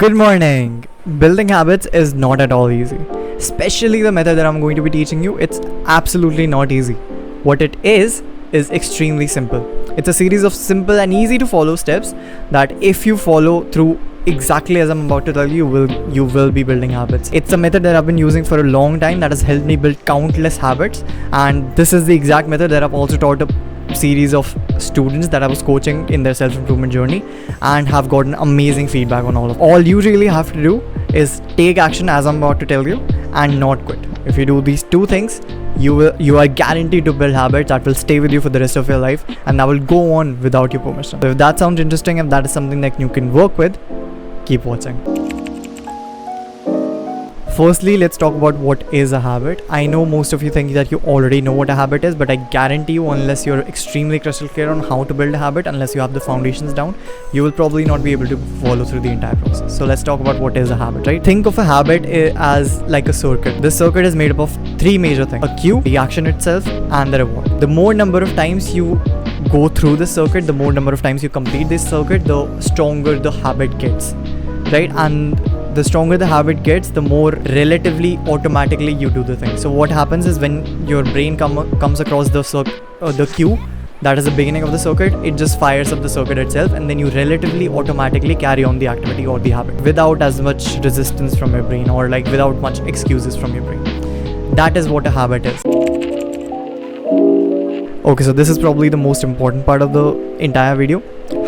Good morning. Building habits is not at all easy. Especially the method that I'm going to be teaching you, it's absolutely not easy. What it is extremely simple. It's a series of simple and easy to follow steps that if you follow through exactly as I'm about to tell you, you will be building habits. It's a method that I've been using for a long time that has helped me build countless habits, and this is the exact method that I've also taught a series of students that I was coaching in their self-improvement journey and have gotten amazing feedback on all of them. All you really have to do is take action as I'm about to tell you and not quit. If you do these two things, you are guaranteed to build habits that will stay with you for the rest of your life and that will go on without your permission. So if that sounds interesting, if that is something that you can work with, keep watching. Firstly, let's talk about what is a habit. I know most of you think that you already know what a habit is, but I guarantee you, unless you're extremely crystal clear on how to build a habit, unless you have the foundations down, you will probably not be able to follow through the entire process. So let's talk about what is a habit, right? Think of a habit as like a circuit. This circuit is made up of three major things: a cue, the action itself, and the reward. The more number of times you go through the circuit, the more number of times you complete this circuit, the stronger the habit gets, right? And the stronger the habit gets, the more relatively automatically you do the thing. So what happens is when your brain comes across the cue, that is the beginning of the circuit, it just fires up the circuit itself, and then you relatively automatically carry on the activity or the habit without as much resistance from your brain, or like without much excuses from your brain. That is what a habit is. Okay, so this is probably the most important part of the entire video: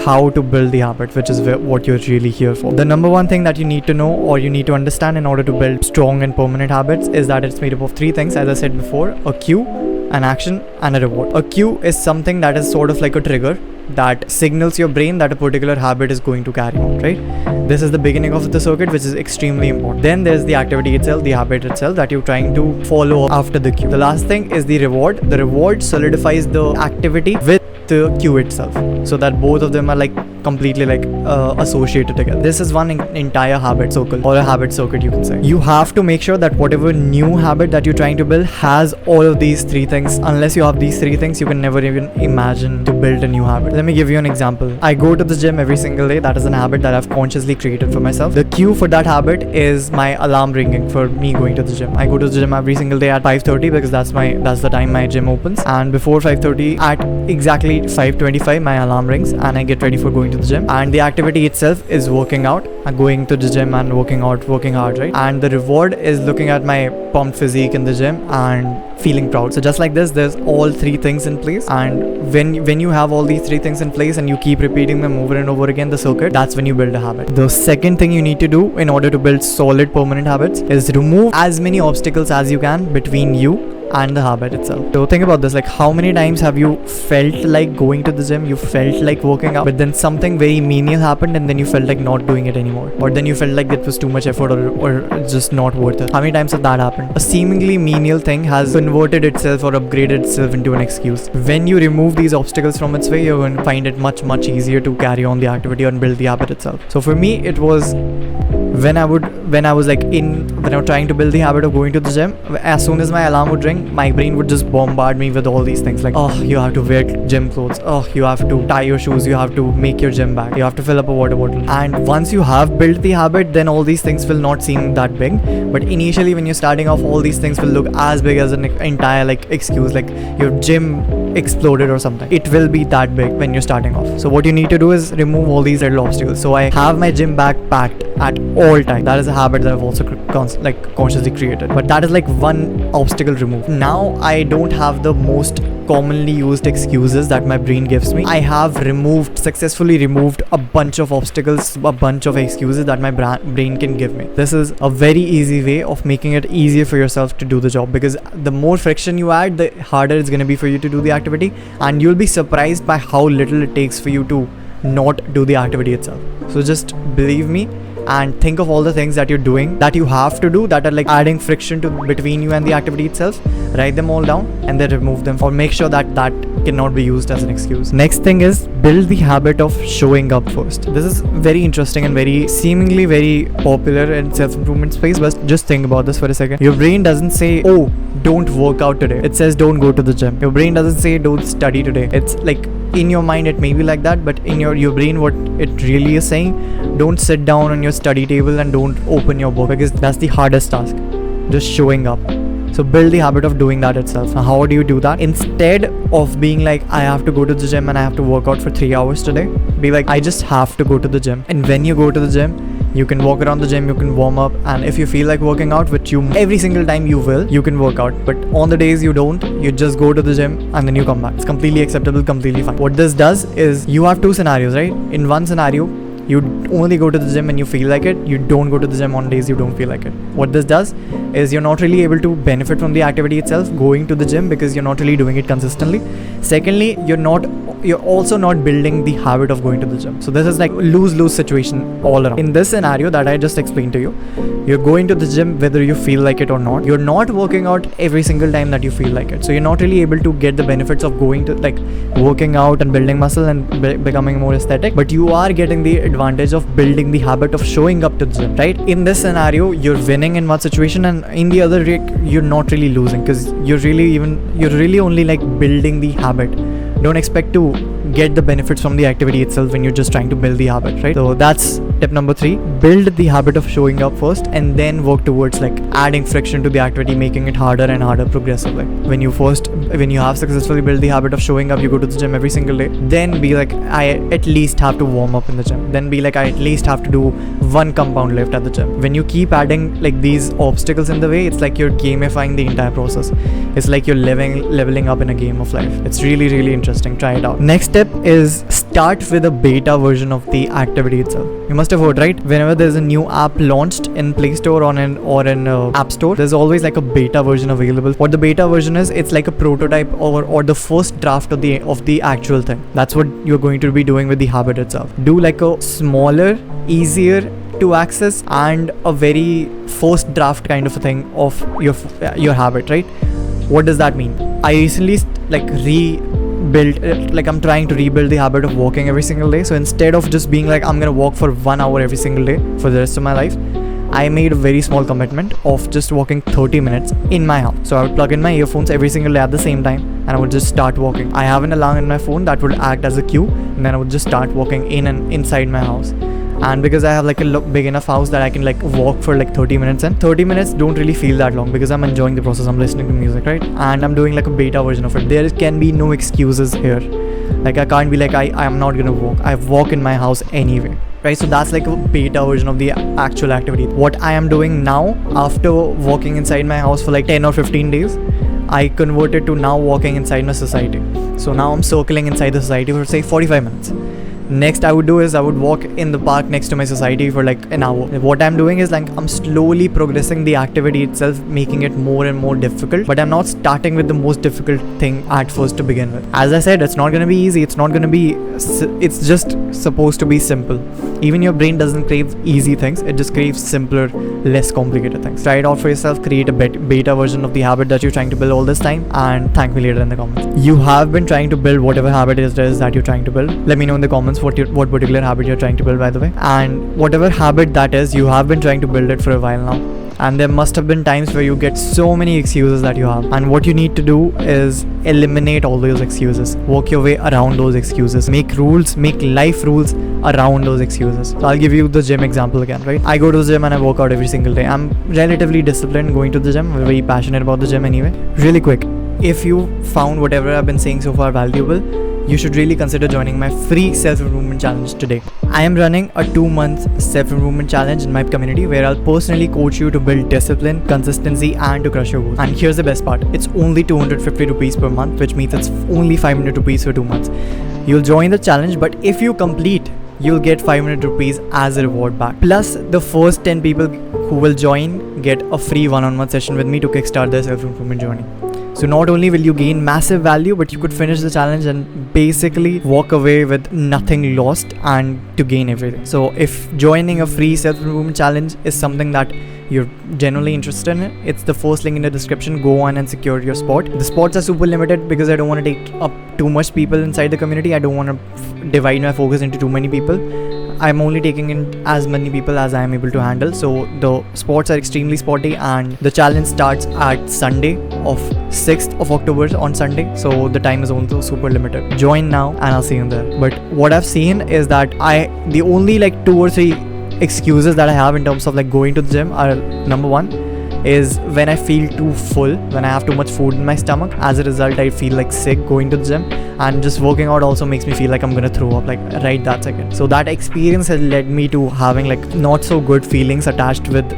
how to build the habit, which is what you're really here for. The number one thing that you need to know, or you need to understand in order to build strong and permanent habits, is that it's made up of three things, as I said before: a cue, an action, and a reward. A cue is something that is sort of like a trigger that signals your brain that a particular habit is going to carry on, right? This is the beginning of the circuit, which is extremely important. Then there's the activity itself, the habit itself that you're trying to follow after the cue. The last thing is the reward. The reward solidifies the activity with the cue itself, so that both of them are like completely like associated together. This is one entire habit circle, or a habit circuit, you can say. You have to make sure that whatever new habit that you're trying to build has all of these three things. Unless you have these three things, you can never even imagine to build a new habit. Let me give you an example. I go to the gym every single day. That is an habit that I've consciously created for myself. The cue for that habit is my alarm ringing for me going to the gym. I go to the gym every single day at 5:30 because that's the time my gym opens, and before 5:30 at exactly 5:25 my alarm rings and I get ready for going to the gym. And the activity itself is working out, going to the gym and working hard, right? And the reward is looking at my pumped physique in the gym and feeling proud. So just like this, there's all three things in place, and when you have all these three things in place and you keep repeating them over and over again, the circuit, that's when you build a habit. The second thing you need to do in order to build solid permanent habits is remove as many obstacles as you can between you and the habit itself. So think about this, like how many times have you felt like going to the gym, you felt like working out, but then something very menial happened and then you felt like not doing it anymore, or then you felt like it was too much effort, or just not worth it. How many times has that happened? A seemingly menial thing has converted itself or upgraded itself into an excuse. When you remove these obstacles from its way, you're going to find it much easier to carry on the activity and build the habit itself. So for me, it was when I was trying to build the habit of going to the gym, as soon as my alarm would ring, my brain would just bombard me with all these things like, oh, you have to wear gym clothes, oh, you have to tie your shoes, you have to make your gym bag, you have to fill up a water bottle. And once you have built the habit, then all these things will not seem that big, but initially when you're starting off, all these things will look as big as an entire like excuse, like your gym exploded or something. It will be that big when you're starting off. So what you need to do is remove all these little obstacles. So I have my gym bag packed at all time. That is a habit that I've also consciously created, but that is like one obstacle removed. Now I don't have the most commonly used excuses that my brain gives me. I have successfully removed a bunch of obstacles, a bunch of excuses that my brain can give me. This is a very easy way of making it easier for yourself to do the job, because the more friction you add, the harder it's going to be for you to do the activity, and you'll be surprised by how little it takes for you to not do the activity itself. So just believe me and think of all the things that you're doing that you have to do that are like adding friction between you and the activity itself. Write them all down and then remove them, or make sure that cannot be used as an excuse. Next thing is build the habit of showing up first. This is very interesting and very seemingly very popular in self-improvement space, but just think about this for a second. Your brain doesn't say, oh, don't work out today. It says don't go to the gym. Your brain doesn't say don't study today. It's like in your mind it may be like that, but in your brain what it really is saying, don't sit down on your study table and don't open your book, because that's the hardest task, just showing up. So build the habit of doing that itself. Now how do you do that? Instead of being like, I have to go to the gym and I have to work out for 3 hours today, be like, I just have to go to the gym. And when you go to the gym, you can walk around the gym, you can warm up, and if you feel like working out, which you every single time you will, you can work out. But on the days you don't, you just go to the gym and then you come back. It's completely acceptable, completely fine. What this does is, you have two scenarios, right? In one scenario, you only go to the gym when you feel like it. You don't go to the gym on days you don't feel like it. What this does is, you're not really able to benefit from the activity itself, going to the gym, because you're not really doing it consistently. Secondly, you're also not building the habit of going to the gym. So this is like lose-lose situation all around. In this scenario that I just explained to you, you're going to the gym whether you feel like it or not. You're not working out every single time that you feel like it. So you're not really able to get the benefits of going to, like, working out and building muscle and becoming more aesthetic, but you are getting the advantage of building the habit of showing up to the gym, right? In this scenario, you're winning in one situation, and in the other, you're not really losing, because you're really only like building the habit. Don't expect to get the benefits from the activity itself when you're just trying to build the habit, right? So that's tip number 3. Build the habit of showing up first, and then work towards like adding friction to the activity, making it harder and harder progressively. When you have successfully built the habit of showing up, you go to the gym every single day, then be like, I at least have to warm up in the gym. Then be like, I at least have to do 1 compound lift at the gym. When you keep adding like these obstacles in the way, it's like you're gamifying the entire process. It's like you're leveling up in a game of life. It's really, really interesting. Try it out. Next step is, start with a beta version of the activity itself. You must have heard, right? Whenever there's a new app launched in Play Store or in App Store, there's always like a beta version available. What the beta version is, it's like a prototype or the first draft of the actual thing. That's what you're going to be doing with the habit itself. Do like a smaller, easier to access and a very first draft kind of a thing of your habit, right? What does that mean? I recently I'm trying to rebuild the habit of walking every single day. So instead of just being like, I'm gonna walk for 1 hour every single day for the rest of my life, I made a very small commitment of just walking 30 minutes in my house. So I would plug in my earphones every single day at the same time, and I would just start walking. I have an alarm in my phone that would act as a cue, and then I would just start walking in and inside my house. And because I have like a big enough house that I can like walk for like 30 minutes, and 30 minutes don't really feel that long because I'm enjoying the process. I'm listening to music, right? And I'm doing like a beta version of it. There can be no excuses here. Like I can't be like, I'm not gonna walk. I walk in my house anyway, right? So that's like a beta version of the actual activity. What I am doing now, after walking inside my house for like 10 or 15 days, I converted to now walking inside my society. So now I'm circling inside the society for say 45 minutes. Next I would do is I would walk in the park next to my society for like an hour. What I'm doing is like, I'm slowly progressing the activity itself, making it more and more difficult, but I'm not starting with the most difficult thing at first to begin with. As I said, it's not going to be easy. It's just supposed to be simple. Even your brain doesn't crave easy things. It just craves simpler, less complicated things. Try it out for yourself. Create a beta version of the habit that you're trying to build all this time, and thank me later in the comments. You have been trying to build whatever habit it is that you're trying to build. Let me know in the comments what particular habit you're trying to build, by the way. And whatever habit that is, you have been trying to build it for a while now. And there must have been times where you get so many excuses that you have. And what you need to do is eliminate all those excuses. Work your way around those excuses. Make rules, make life rules around those excuses. So I'll give you the gym example again, right? I go to the gym and I work out every single day. I'm relatively disciplined going to the gym. I'm very passionate about the gym anyway. Really quick, if you found whatever I've been saying so far valuable, you should really consider joining my free self-improvement challenge today. I am running a 2-month self-improvement challenge in my community where I'll personally coach you to build discipline, consistency, and to crush your goals. And here's the best part. It's only 250 rupees per month, which means it's only 500 rupees for 2 months. You'll join the challenge, but if you complete, you'll get 500 rupees as a reward back. Plus, the first 10 people who will join get a free one-on-one session with me to kickstart their self-improvement journey. So not only will you gain massive value, but you could finish the challenge and basically walk away with nothing lost and to gain everything. So if joining a free self-improvement challenge is something that you're generally interested in it, it's the first link in the description. Go on and secure your spot. The spots are super limited because I don't want to take up too much people inside the community. I don't want to divide my focus into too many people. I'm only taking in as many people as I am able to handle. So the spots are extremely spotty, and the challenge starts at Sunday of 6th of October on Sunday. So the time is also super limited. Join now and I'll see you there. But what I've seen is that the only like 2 or 3 excuses that I have in terms of like going to the gym are, number one is when I feel too full, when I have too much food in my stomach. As a result, I feel like sick going to the gym, and just working out also makes me feel like I'm gonna throw up like right that second. So that experience has led me to having like not so good feelings attached with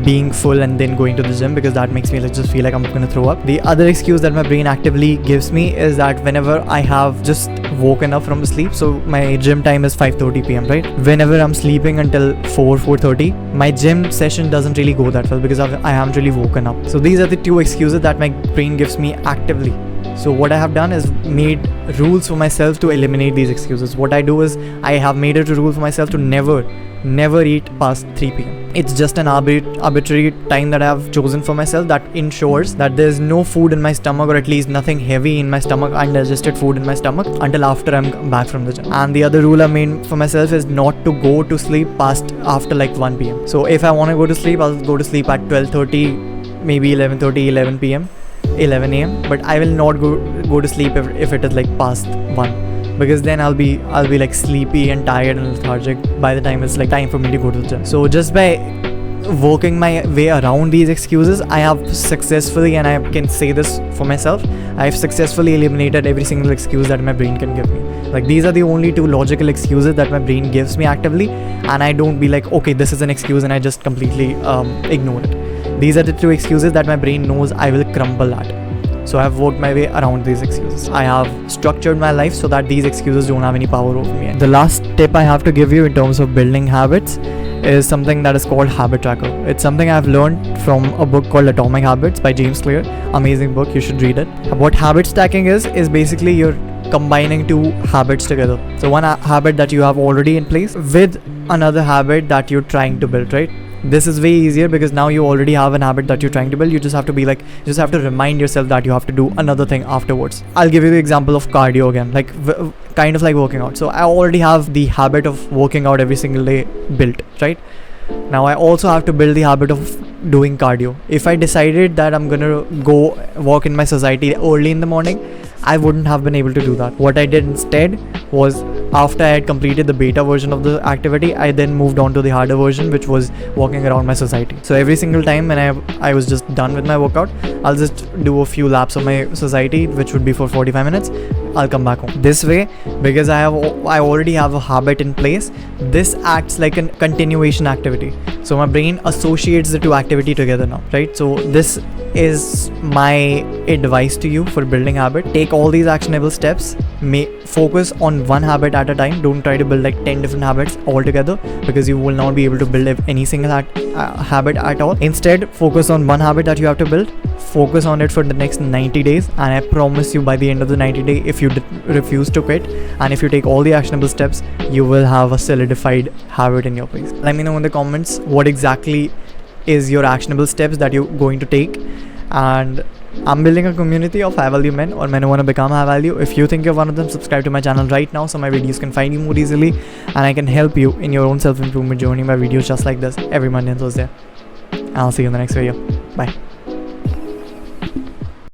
being full and then going to the gym, because that makes me like just feel like I'm gonna throw up. The other excuse that my brain actively gives me is that whenever I have just woken up from sleep, so my gym time is 5:30 p.m. right? Whenever I'm sleeping until 4:30, my gym session doesn't really go that well because I haven't really woken up. So these are the 2 excuses that my brain gives me actively. So what I have done is made rules for myself to eliminate these excuses. What I do is I have made it a rule for myself to never eat past 3 p.m. It's just an arbitrary time that I have chosen for myself that ensures that there's no food in my stomach, or at least nothing heavy in my stomach, undigested food in my stomach, until after I'm back from the gym. And the other rule I made for myself is not to go to sleep past after like 1 p.m. So if I want to go to sleep, I'll go to sleep at 12:30, maybe 11:30, 11 p.m. 11 a.m. But I will not go to sleep if it is like past 1, because then I'll be like sleepy and tired and lethargic by the time it's like time for me to go to the gym. So just by working my way around these excuses, I have successfully, and I can say this for myself, I've successfully eliminated every single excuse that my brain can give me. Like these are the only 2 logical excuses that my brain gives me actively, and I don't be like, okay, this is an excuse, and I just completely ignore it. These are the 2 excuses that my brain knows I will crumble at. So I've worked my way around these excuses. I have structured my life so that these excuses don't have any power over me. The last tip I have to give you in terms of building habits is something that is called habit tracker. It's something I've learned from a book called Atomic Habits by James Clear. Amazing book, you should read it. What habit stacking is basically you're combining 2 habits together. So one habit that you have already in place with another habit that you're trying to build, right? This is way easier because now you already have an habit that you're trying to build. You just have to have to remind yourself that you have to do another thing afterwards. I'll give you the example of cardio again, like kind of like working out. So I already have the habit of working out every single day built, right? Now I also have to build the habit of doing cardio. If I decided that I'm gonna go walk in my society early in the morning, I wouldn't have been able to do that. What I did instead was, after I had completed the beta version of the activity, I then moved on to the harder version, which was walking around my society. So every single time when I was just done with my workout, I'll just do a few laps of my society, which would be for 45 minutes. I'll come back home. This way, because I already have a habit in place, this acts like a continuation activity. So my brain associates the 2 activity together now, right? So this is my advice to you for building habit. Take all these actionable steps, focus on one habit at a time. Don't try to build like 10 different habits all together, because you will not be able to build any single habit at all. Instead, focus on one habit that you have to build. Focus on it for the next 90 days, and I promise you, by the end of the 90 day, if you refuse to quit and if you take all the actionable steps, you will have a solidified habit in your place. Let me know in the comments what exactly is your actionable steps that you're going to take. And I'm building a community of high value men, or men who want to become high value. If you think you're one of them, subscribe to my channel right now so my videos can find you more easily, and I can help you in your own self-improvement journey by videos just like this every Monday and Thursday. I'll see you in the next video. Bye.